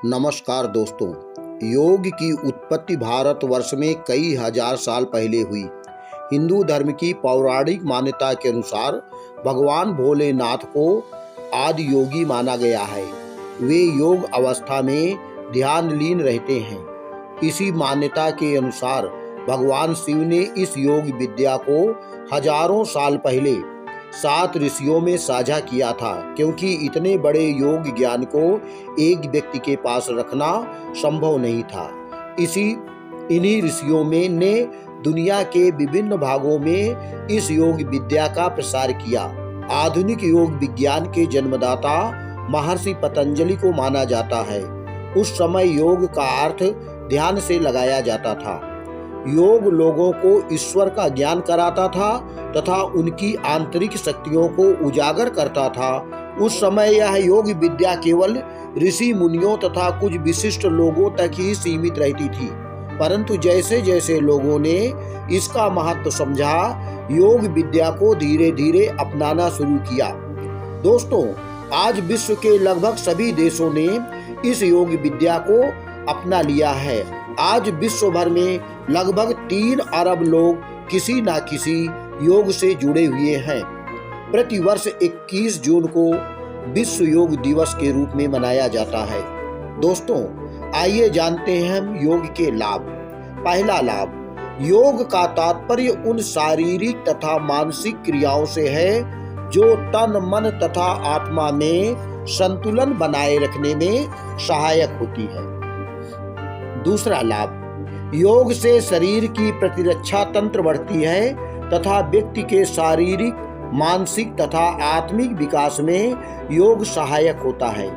नमस्कार दोस्तों। योग की उत्पत्ति भारतवर्ष में कई हजार साल पहले हुई। हिंदू धर्म की पौराणिक मान्यता के अनुसार भगवान भोलेनाथ को आदि योगी माना गया है। वे योग अवस्था में ध्यान लीन रहते हैं। इसी मान्यता के अनुसार भगवान शिव ने इस योग विद्या को हजारों साल पहले 7 ऋषियों में साझा किया था, क्योंकि इतने बड़े योग ज्ञान को एक व्यक्ति के पास रखना संभव नहीं था। इन्हीं ऋषियों में ने दुनिया के विभिन्न भागों में इस योग विद्या का प्रसार किया। आधुनिक योग विज्ञान के जन्मदाता महर्षि पतंजलि को माना जाता है। उस समय योग का अर्थ ध्यान से लगाया जाता था। योग लोगों को ईश्वर का ज्ञान कराता था तथा उनकी आंतरिक शक्तियों को उजागर करता था। उस समय यह योग विद्या केवल ऋषि मुनियों तथा कुछ विशिष्ट लोगों तक ही सीमित रहती थी, परंतु जैसे जैसे लोगों ने इसका महत्व समझा, योग विद्या को धीरे धीरे अपनाना शुरू किया। दोस्तों, आज विश्व के लगभग सभी देशों ने इस योग विद्या को अपना लिया है। आज विश्व भर में लगभग 3 अरब लोग किसी न किसी योग से जुड़े हुए हैं। प्रतिवर्ष 21 जून को विश्व योग दिवस के रूप में मनाया जाता है। दोस्तों, आइए जानते हैं हम योग के लाभ। पहला लाभ, योग का तात्पर्य उन शारीरिक तथा मानसिक क्रियाओं से है जो तन, मन तथा आत्मा में संतुलन बनाए रखने में सहायक होती है। दूसरा लाभ, योग से शरीर की प्रतिरक्षा तंत्र बढ़ती है तथा व्यक्ति के शारीरिक, मानसिक तथा आत्मिक विकास में योग सहायक होता है।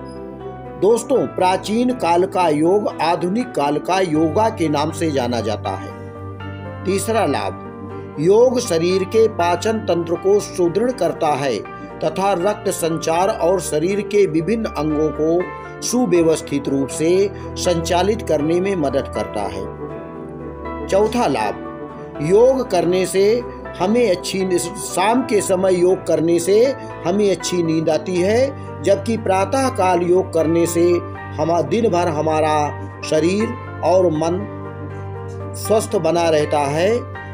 दोस्तों, प्राचीन काल का योग आधुनिक काल का योगा के नाम से जाना जाता है। तीसरा लाभ, योग शरीर के पाचन तंत्र को सुदृढ़ करता है तथा रक्त संचार और शरीर के विभिन्न अंगों को सुव्यवस्थित रूप से संचालित करने में मदद करता है। चौथा लाभ, योग करने से हमें शाम के समय योग करने से हमें अच्छी नींद आती है, जबकि प्रातः काल योग करने से दिन भर हमारा शरीर और मन स्वस्थ बना रहता है।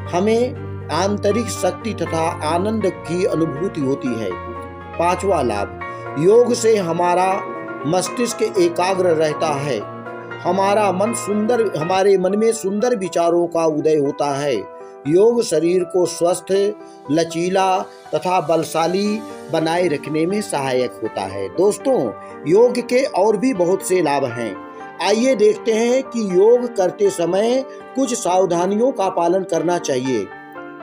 हमें आंतरिक शक्ति तथा आनंद की अनुभूति होती है। पांचवा लाभ, योग से हमारा मस्तिष्क एकाग्र रहता है। हमारे मन में सुंदर विचारों का उदय होता है। योग शरीर को स्वस्थ, लचीला तथा बलशाली बनाए रखने में सहायक होता है। दोस्तों, योग के और भी बहुत से लाभ हैं। आइए देखते हैं कि योग करते समय कुछ सावधानियों का पालन करना चाहिए।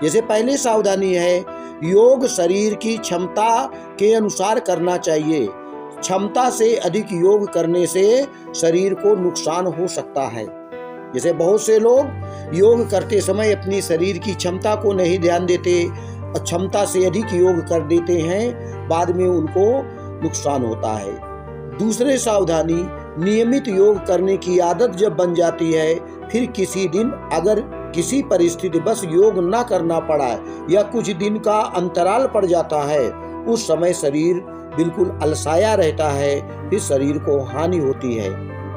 जैसे पहली सावधानी है, योग शरीर की क्षमता के अनुसार करना चाहिए। क्षमता से अधिक योग करने से शरीर को नुकसान हो सकता है। जैसे बहुत से लोग योग करते समय अपनी शरीर की क्षमता को नहीं ध्यान देते और क्षमता से अधिक योग कर देते हैं, बाद में उनको नुकसान होता है। दूसरे सावधानी, नियमित योग करने की आदत जब बन जाती है, फिर किसी दिन अगर किसी परिस्थिति बस योग न करना पड़ा या कुछ दिन का अंतराल पड़ जाता है, उस समय शरीर बिल्कुल अलसाया रहता है, फिर शरीर को हानि होती है।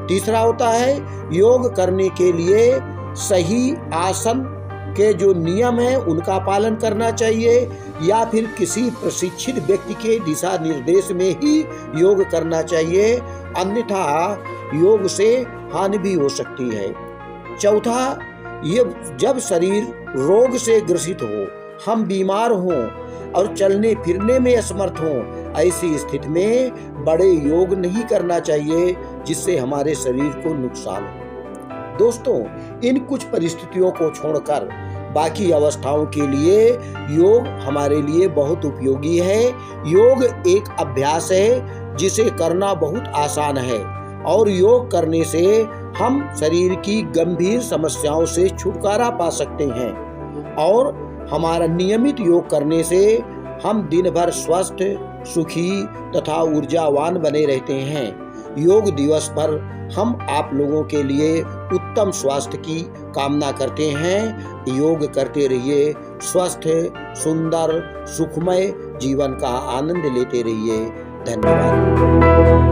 तीसरा होता है, योग करने के लिए सही आसन के जो नियम है उनका पालन करना चाहिए, या फिर किसी प्रशिक्षित व्यक्ति के दिशा निर्देश में ही योग करना चाहिए, अन्यथा योग से हानि भी हो सकती है। चौथा, ये जब शरीर रोग से ग्रसित हो, हम बीमार हों और चलने फिरने में असमर्थ हों, ऐसी स्थिति में बड़े योग नहीं करना चाहिए, जिससे हमारे शरीर को नुकसान हो। दोस्तों, इन कुछ परिस्थितियों को छोड़कर बाकी अवस्थाओं के लिए योग हमारे लिए बहुत उपयोगी है। योग एक अभ्यास है जिसे करना बहुत आसान है, और योग करने से हम शरीर की गंभीर समस्याओं से छुटकारा पा सकते हैं, और हमारा नियमित योग करने से हम दिन भर स्वस्थ, सुखी तथा ऊर्जावान बने रहते हैं। योग दिवस पर हम आप लोगों के लिए उत्तम स्वास्थ्य की कामना करते हैं। योग करते रहिए, स्वस्थ, सुंदर, सुखमय जीवन का आनंद लेते रहिए। धन्यवाद।